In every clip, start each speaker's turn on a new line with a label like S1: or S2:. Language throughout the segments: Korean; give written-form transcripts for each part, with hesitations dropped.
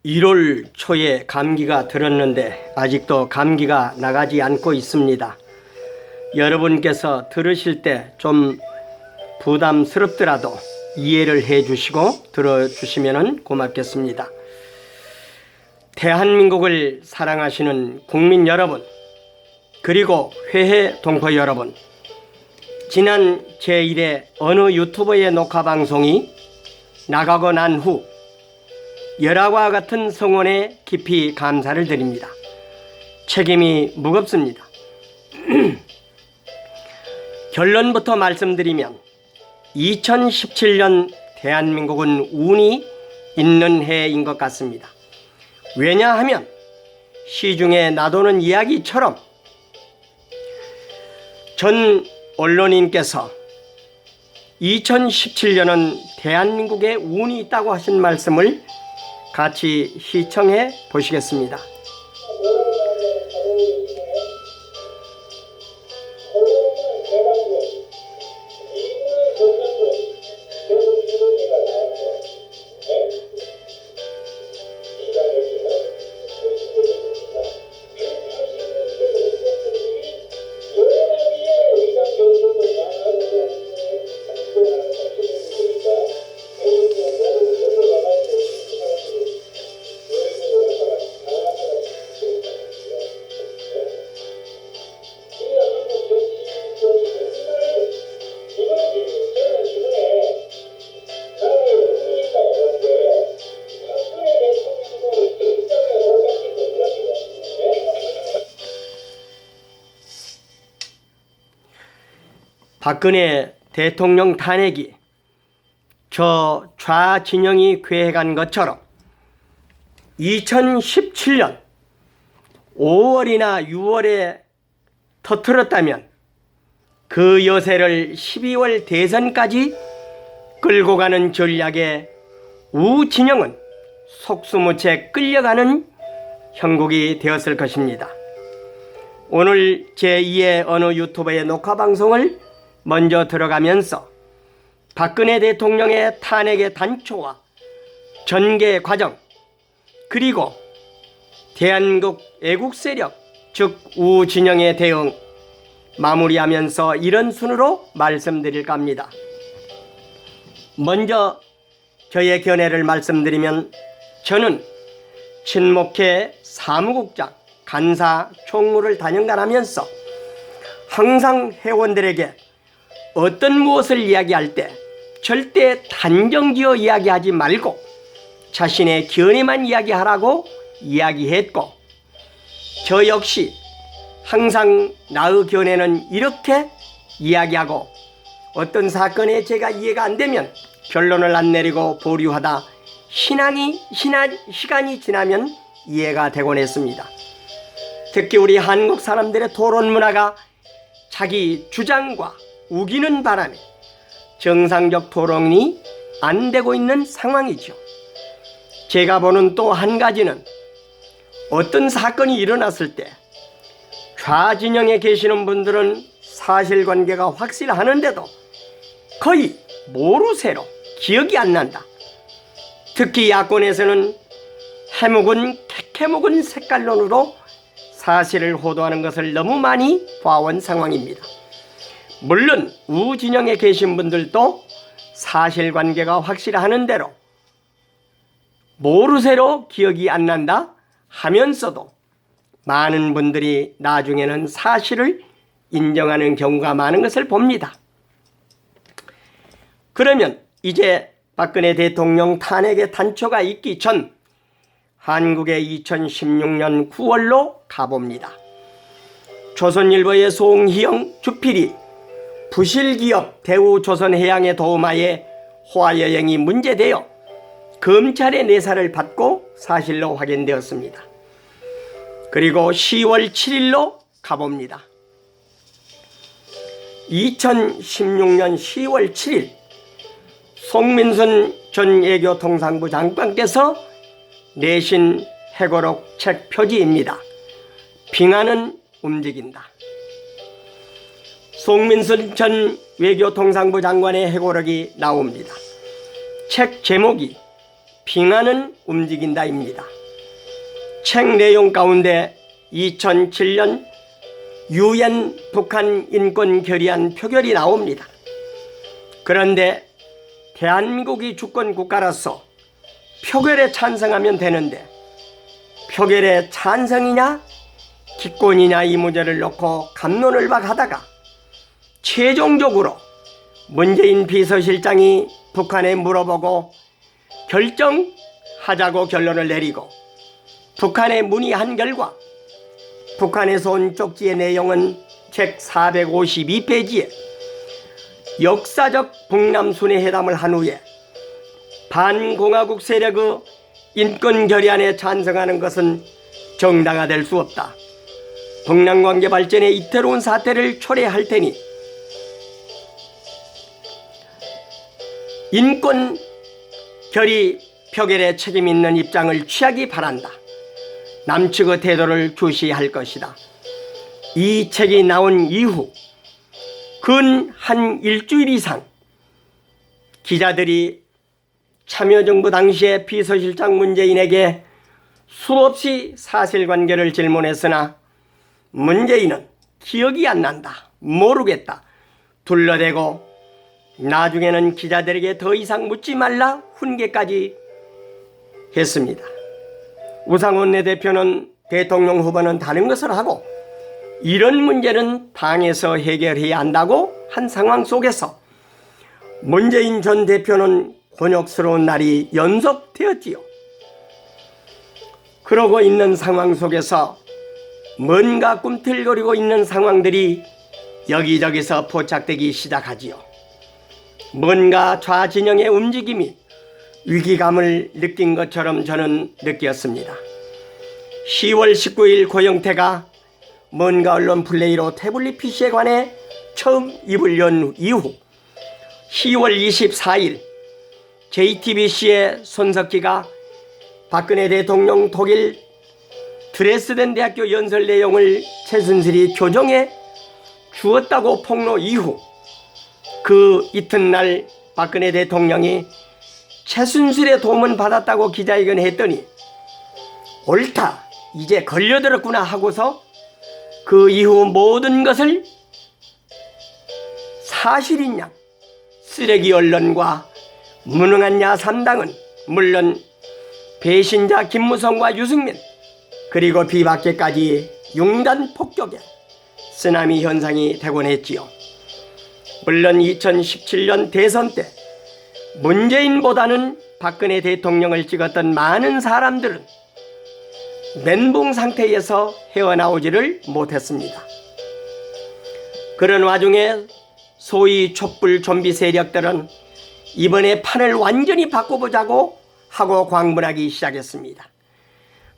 S1: 1월 초에 감기가 들었는데 아직도 감기가 나가지 않고 있습니다. 여러분께서 들으실 때 좀 부담스럽더라도 이해를 해 주시고 들어주시면 고맙겠습니다. 대한민국을 사랑하시는 국민 여러분, 그리고 회해 동포 여러분, 지난 제1회 어느 유튜버의 녹화 방송이 나가고 난 후 열화와 같은 성원에 깊이 감사를 드립니다. 책임이 무겁습니다. 결론부터 말씀드리면 2017년 대한민국은 운이 있는 해인 것 같습니다. 왜냐하면 시중에 나도는 이야기처럼 전 언론인께서 2017년은 대한민국에 운이 있다고 하신 말씀을 같이 시청해 보시겠습니다. 박근혜 대통령 탄핵이 저 좌진영이 계획한 것처럼 2017년 5월이나 6월에 터뜨렸다면 그 여세를 12월 대선까지 끌고 가는 전략에 우진영은 속수무책 끌려가는 형국이 되었을 것입니다. 오늘 제2의 어느 유튜버의 녹화방송을 먼저 들어가면서 박근혜 대통령의 탄핵의 단초와 전개 과정, 그리고 대한민국 애국 세력 즉 우진영의 대응 마무리하면서 이런 순으로 말씀드릴까 합니다. 먼저 저의 견해를 말씀드리면, 저는 친목회 사무국장, 간사, 총무를 단연간하면서 항상 회원들에게 어떤 무엇을 이야기할 때 절대 단정지어 이야기하지 말고 자신의 견해만 이야기하라고 이야기했고, 저 역시 항상 나의 견해는 이렇게 이야기하고 어떤 사건에 제가 이해가 안 되면 결론을 안 내리고 보류하다 시간이 지나면 이해가 되곤 했습니다. 특히 우리 한국 사람들의 토론 문화가 자기 주장과 우기는 바람에 정상적 토론이 안 되고 있는 상황이죠. 제가 보는 또 한 가지는, 어떤 사건이 일어났을 때 좌진영에 계시는 분들은 사실관계가 확실하는데도 거의 모르쇠로 기억이 안 난다. 특히 야권에서는 캐캐묵은 색깔론으로 사실을 호도하는 것을 너무 많이 봐온 상황입니다. 물론 우진영에 계신 분들도 사실관계가 확실하는 대로 모르쇠로 기억이 안 난다 하면서도 많은 분들이 나중에는 사실을 인정하는 경우가 많은 것을 봅니다. 그러면 이제 박근혜 대통령 탄핵의 단초가 있기 전 한국의 2016년 9월로 가봅니다. 조선일보의 송희영 주필이 부실기업 대우조선해양에 도움하에 호화여행이 문제되어 검찰의 내사를 받고 사실로 확인되었습니다. 그리고 10월 7일로 가봅니다. 2016년 10월 7일 송민순 전 외교통상부 장관께서 내신 회고록 책 표지입니다. 빙하는 움직인다. 송민순 전 외교통상부 장관의 회고록이 나옵니다. 책 제목이 빙하는 움직인다입니다. 책 내용 가운데 2007년 유엔 북한 인권 결의안 표결이 나옵니다. 그런데 대한민국이 주권 국가로서 표결에 찬성하면 되는데 표결에 찬성이냐 기권이냐 이 문제를 놓고 갑론을박하다가 최종적으로 문재인 비서실장이 북한에 물어보고 결정하자고 결론을 내리고 북한에 문의한 결과 북한에서 온 쪽지의 내용은 책 452페이지에 역사적 북남순회회담을 한 후에 반공화국 세력의 인권결의안에 찬성하는 것은 정당화될 수 없다. 북남관계 발전에 이태로운 사태를 초래할 테니 인권 결의 표결에 책임 있는 입장을 취하기 바란다. 남측의 태도를 주시할 것이다. 이 책이 나온 이후 근 한 일주일 이상 기자들이 참여정부 당시의 비서실장 문재인에게 수없이 사실관계를 질문했으나 문재인은 기억이 안 난다, 모르겠다, 둘러대고 나중에는 기자들에게 더 이상 묻지 말라 훈계까지 했습니다. 우상원 원내대표는 대통령 후보는 다른 것을 하고 이런 문제는 당에서 해결해야 한다고 한 상황 속에서 문재인 전 대표는 곤욕스러운 날이 연속되었지요. 그러고 있는 상황 속에서 뭔가 꿈틀거리고 있는 상황들이 여기저기서 포착되기 시작하지요. 뭔가 좌진영의 움직임이 위기감을 느낀 것처럼 저는 느꼈습니다. 10월 19일 고영태가 뭔가 언론 플레이로 태블릿 PC에 관해 처음 입을 연 이후 10월 24일 JTBC의 손석희가 박근혜 대통령 독일 드레스덴 대학교 연설 내용을 최순실이 교정해 주었다고 폭로 이후 그 이튿날 박근혜 대통령이 최순실의 도움을 받았다고 기자회견했더니 옳다, 이제 걸려들었구나 하고서 그 이후 모든 것을 사실인 양 쓰레기 언론과 무능한 야3당은 물론 배신자 김무성과 유승민 그리고 비박계까지 융단 폭격에 쓰나미 현상이 되곤 했지요. 물론 2017년 대선 때 문재인보다는 박근혜 대통령을 찍었던 많은 사람들은 멘붕 상태에서 헤어나오지를 못했습니다. 그런 와중에 소위 촛불 좀비 세력들은 이번에 판을 완전히 바꿔보자고 하고 광분하기 시작했습니다.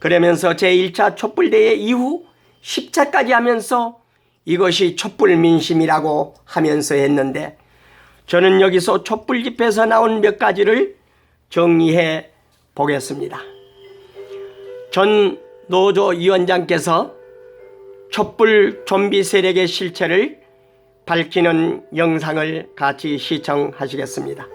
S1: 그러면서 제1차 촛불대회 이후 10차까지 하면서 이것이 촛불 민심이라고 하면서 했는데 저는 여기서 촛불 집회에서 나온 몇 가지를 정리해 보겠습니다. 전 노조 위원장께서 촛불 좀비 세력의 실체를 밝히는 영상을 같이 시청하시겠습니다.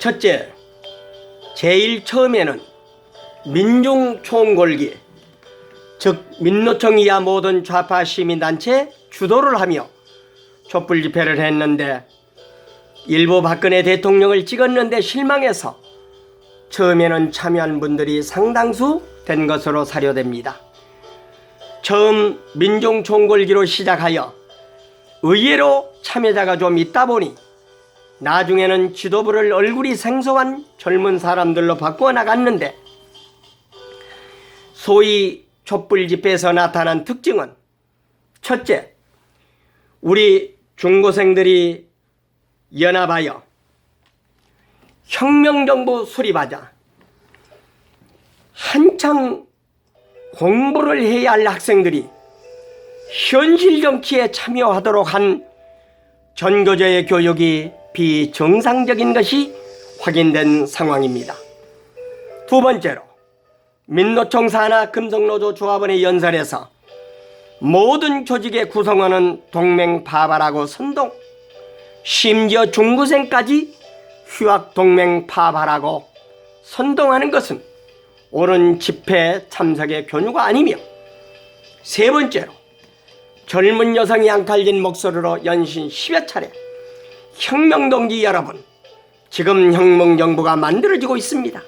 S1: 첫째, 제일 처음에는 민중총궐기, 즉 민노총이야 모든 좌파 시민단체 주도를 하며 촛불 집회를 했는데 일부 박근혜 대통령을 찍었는데 실망해서 처음에는 참여한 분들이 상당수 된 것으로 사료됩니다. 처음 민중총궐기로 시작하여 의외로 참여자가 좀 있다 보니 나중에는 지도부를 얼굴이 생소한 젊은 사람들로 바꾸어 나갔는데, 소위 촛불 집회에서 나타난 특징은 첫째, 우리 중고생들이 연합하여 혁명정부 수립하자 한창 공부를 해야 할 학생들이 현실 정치에 참여하도록 한 전교조의 교육이 비정상적인 것이 확인된 상황입니다. 두 번째로, 민노총 산하 금속노조 조합원의 연설에서 모든 조직의 구성원은 동맹파발하고 선동, 심지어 중고생까지 휴학동맹 파발하고 선동하는 것은 옳은 집회 참석의 교류가 아니며, 세 번째로, 젊은 여성이 양칼진 목소리로 연신 10여 차례 혁명동지 여러분, 지금 혁명정부가 만들어지고 있습니다.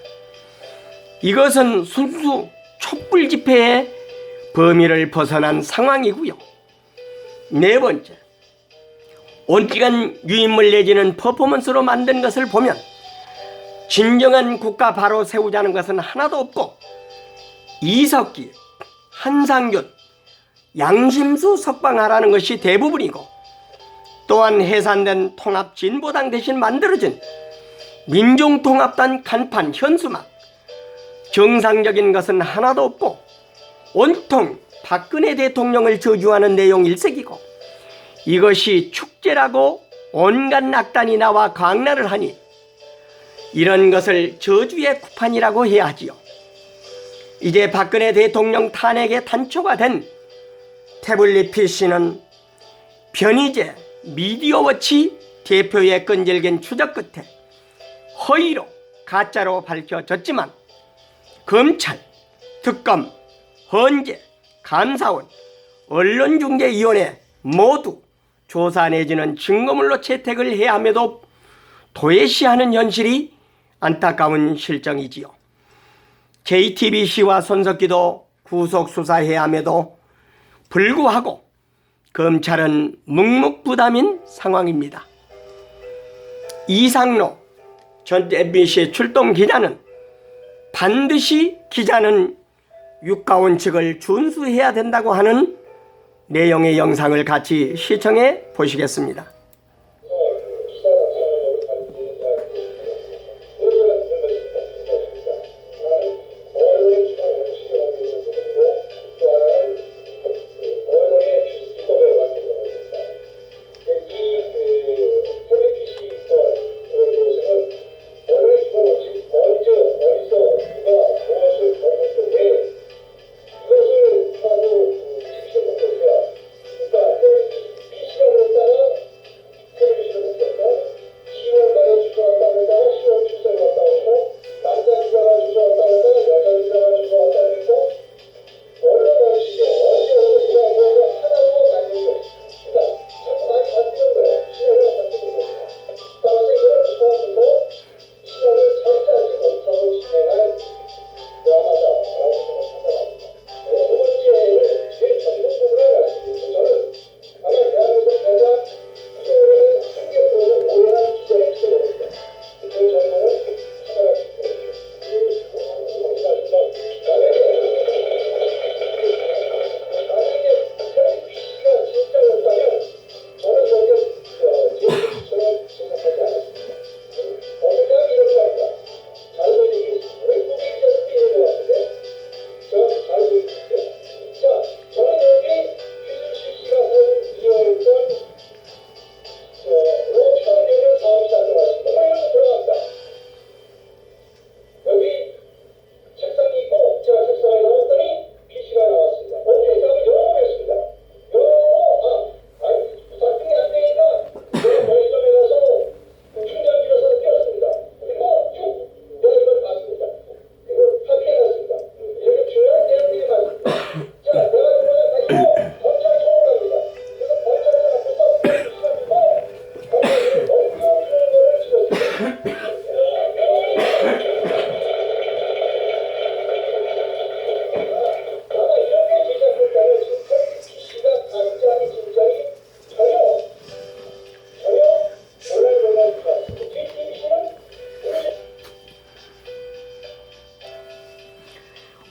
S1: 이것은 순수 촛불 집회의 범위를 벗어난 상황이고요. 네 번째, 온기간 유인물 내지는 퍼포먼스로 만든 것을 보면 진정한 국가 바로 세우자는 것은 하나도 없고, 이석기, 한상균, 양심수 석방하라는 것이 대부분이고, 또한 해산된 통합진보당 대신 만들어진 민중통합단 간판 현수막, 정상적인 것은 하나도 없고 온통 박근혜 대통령을 저주하는 내용 일색이고, 이것이 축제라고 온갖 낙단이 나와 광란을 하니 이런 것을 저주의 구판이라고 해야 하지요. 이제 박근혜 대통령 탄핵의 단초가 된 태블릿 PC는 변희재 미디어워치 대표의 끈질긴 추적 끝에 허위로 가짜로 밝혀졌지만, 검찰, 특검, 헌재, 감사원, 언론중재위원회 모두 조사 내지는 증거물로 채택을 해야 함에도 도외시하는 현실이 안타까운 실정이지요. JTBC와 손석기도 구속수사해야 함에도 불구하고 검찰은 묵묵부담인 상황입니다. 이상로 전 MBC 출동 기자는 반드시 기자는 육가원칙을 준수해야 된다고 하는 내용의 영상을 같이 시청해 보시겠습니다.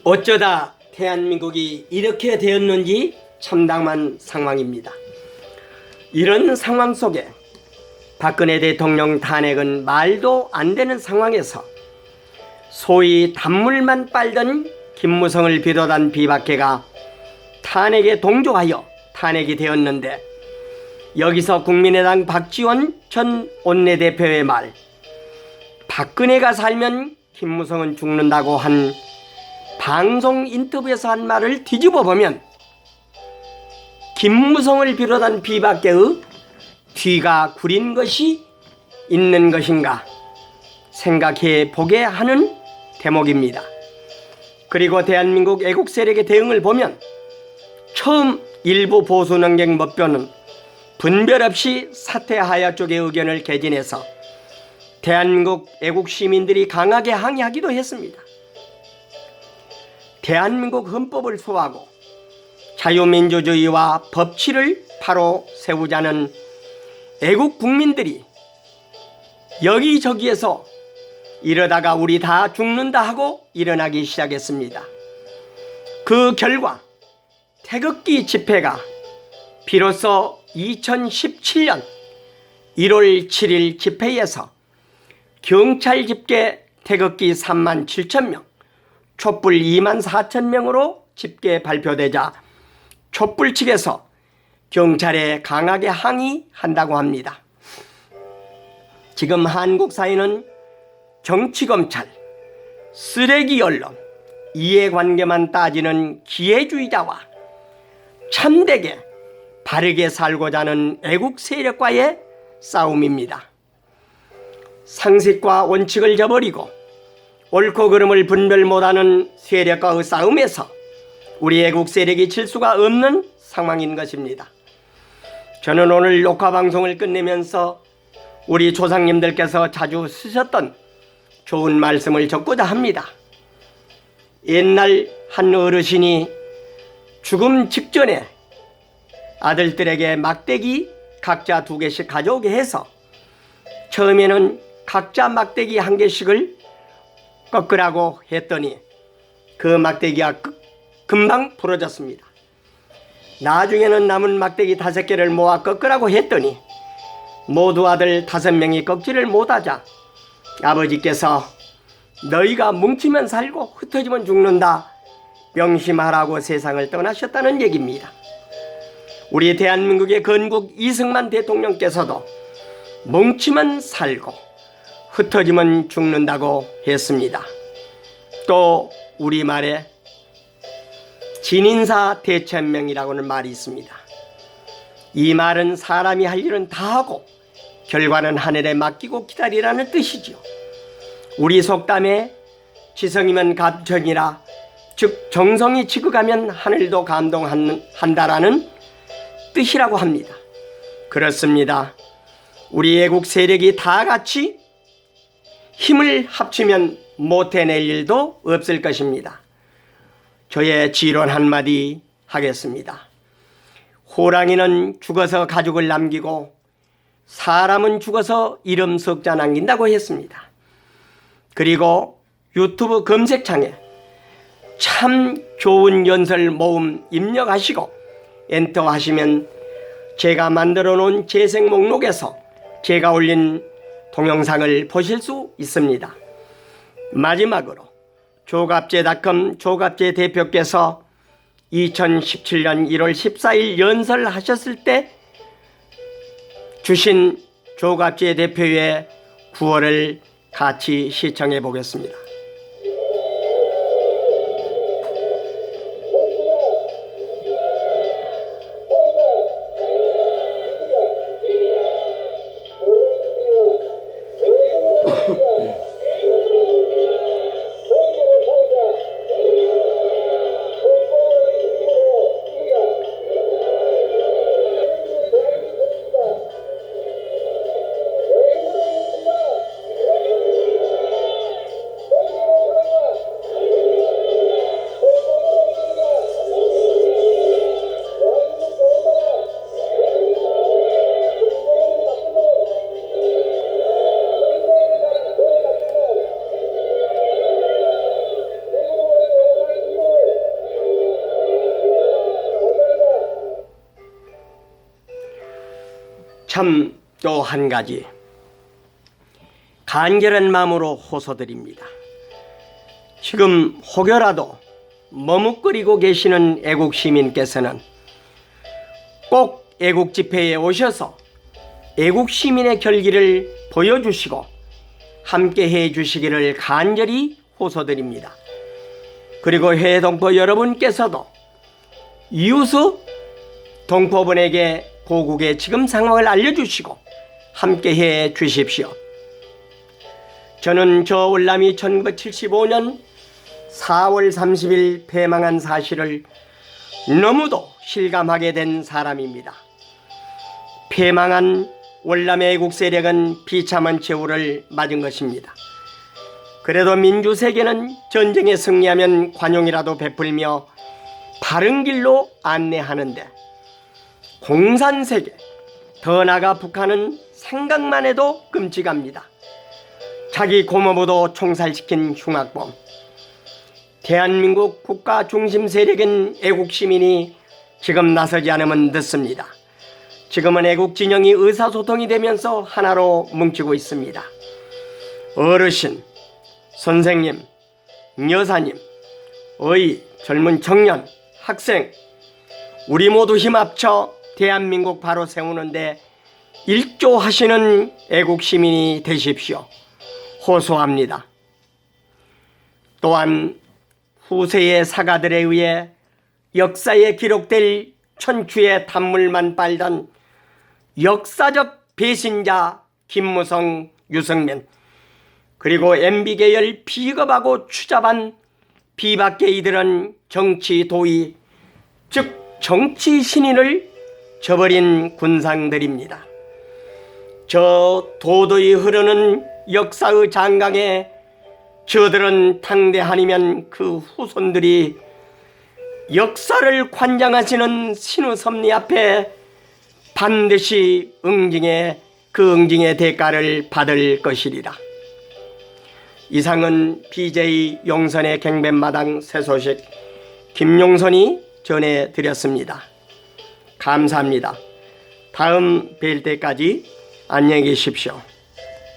S1: 어쩌다 대한민국이 이렇게 되었는지 참담한 상황입니다. 이런 상황 속에 박근혜 대통령 탄핵은 말도 안 되는 상황에서 소위 단물만 빨던 김무성을 비롯한 비박계가 탄핵에 동조하여 탄핵이 되었는데, 여기서 국민의당 박지원 전 원내대표의 말, 박근혜가 살면 김무성은 죽는다고 한 방송 인터뷰에서 한 말을 뒤집어 보면 김무성을 비롯한 비박계의 뒤가 구린 것이 있는 것인가 생각해 보게 하는 대목입니다. 그리고 대한민국 애국 세력의 대응을 보면 처음 일부 보수 능객 몇 표는 분별 없이 사퇴하야 쪽의 의견을 개진해서 대한민국 애국 시민들이 강하게 항의하기도 했습니다. 대한민국 헌법을 소화하고 자유민주주의와 법치를 바로 세우자는 애국 국민들이 여기저기에서 이러다가 우리 다 죽는다 하고 일어나기 시작했습니다. 그 결과 태극기 집회가 비로소 2017년 1월 7일 집회에서 경찰 집계 태극기 3만 7천 명, 촛불 2만 4천 명으로 집계 발표되자 촛불 측에서 경찰에 강하게 항의한다고 합니다. 지금 한국 사회는 정치검찰, 쓰레기 언론, 이해관계만 따지는 기회주의자와 참되게 바르게 살고자 하는 애국 세력과의 싸움입니다. 상식과 원칙을 저버리고 옳고 그름을 분별 못하는 세력과의 싸움에서 우리 애국 세력이 질 수가 없는 상황인 것입니다. 저는 오늘 녹화방송을 끝내면서 우리 조상님들께서 자주 쓰셨던 좋은 말씀을 적고자 합니다. 옛날 한 어르신이 죽음 직전에 아들들에게 막대기 각자 2개씩 가져오게 해서 처음에는 각자 막대기 1개씩을 꺾으라고 했더니 그 막대기가 금방 부러졌습니다. 나중에는 남은 막대기 5개를 모아 꺾으라고 했더니 모두 아들 5명이 꺾지를 못하자 아버지께서 너희가 뭉치면 살고 흩어지면 죽는다 명심하라고 세상을 떠나셨다는 얘기입니다. 우리 대한민국의 건국 이승만 대통령께서도 뭉치면 살고 흩어지면 죽는다고 했습니다. 또 우리말에 진인사 대천명이라고는 말이 있습니다. 이 말은 사람이 할 일은 다 하고 결과는 하늘에 맡기고 기다리라는 뜻이지요. 우리 속담에 지성이면 감천이라, 즉 정성이 지극하면 하늘도 감동한다라는 뜻이라고 합니다. 그렇습니다. 우리 애국 세력이 다 같이 힘을 합치면 못 해낼 일도 없을 것입니다. 저의 지론 한마디 하겠습니다. 호랑이는 죽어서 가죽을 남기고 사람은 죽어서 이름 석자 남긴다고 했습니다. 그리고 유튜브 검색창에 참 좋은 연설 모음 입력하시고 엔터 하시면 제가 만들어 놓은 재생 목록에서 제가 올린 동영상을 보실 수 있습니다. 마지막으로 조갑제닷컴 조갑제 대표께서 2017년 1월 14일 연설하셨을 때 주신 조갑제 대표의 구호를 같이 시청해 보겠습니다. 참 또 한 가지 간절한 마음으로 호소드립니다. 지금 혹여라도 머뭇거리고 계시는 애국 시민께서는 꼭 애국 집회에 오셔서 애국 시민의 결기를 보여주시고 함께 해 주시기를 간절히 호소드립니다. 그리고 해외 동포 여러분께서도 이웃의 동포분에게 고국의 지금 상황을 알려주시고 함께 해 주십시오. 저는 저 월남이 1975년 4월 30일 패망한 사실을 너무도 실감하게 된 사람입니다. 패망한 월남의 애국 세력은 비참한 최후를 맞은 것입니다. 그래도 민주세계는 전쟁에 승리하면 관용이라도 베풀며 바른 길로 안내하는데 공산세계, 더 나아가 북한은 생각만 해도 끔찍합니다. 자기 고모부도 총살시킨 흉악범. 대한민국 국가 중심 세력인 애국시민이 지금 나서지 않으면 늦습니다. 지금은 애국 진영이 의사소통이 되면서 하나로 뭉치고 있습니다. 어르신, 선생님, 여사님, 어이, 젊은 청년, 학생, 우리 모두 힘 합쳐 대한민국 바로 세우는데 일조하시는 애국시민이 되십시오. 호소합니다. 또한 후세의 사가들에 의해 역사에 기록될 천추의 단물만 빨던 역사적 배신자 김무성, 유승민, 그리고 MB계열 비겁하고 추잡한 비박계 이들은 정치 도의, 즉 정치 신인을 저버린 군상들입니다. 저 도도히 흐르는 역사의 장강에 저들은 당대한이면 그 후손들이 역사를 관장하시는 신의 섭리 앞에 반드시 응징의 대가를 받을 것이리라. 이상은 BJ 용선의 갱변마당 새소식 김용선이 전해드렸습니다. 감사합니다. 다음 뵐 때까지 안녕히 계십시오.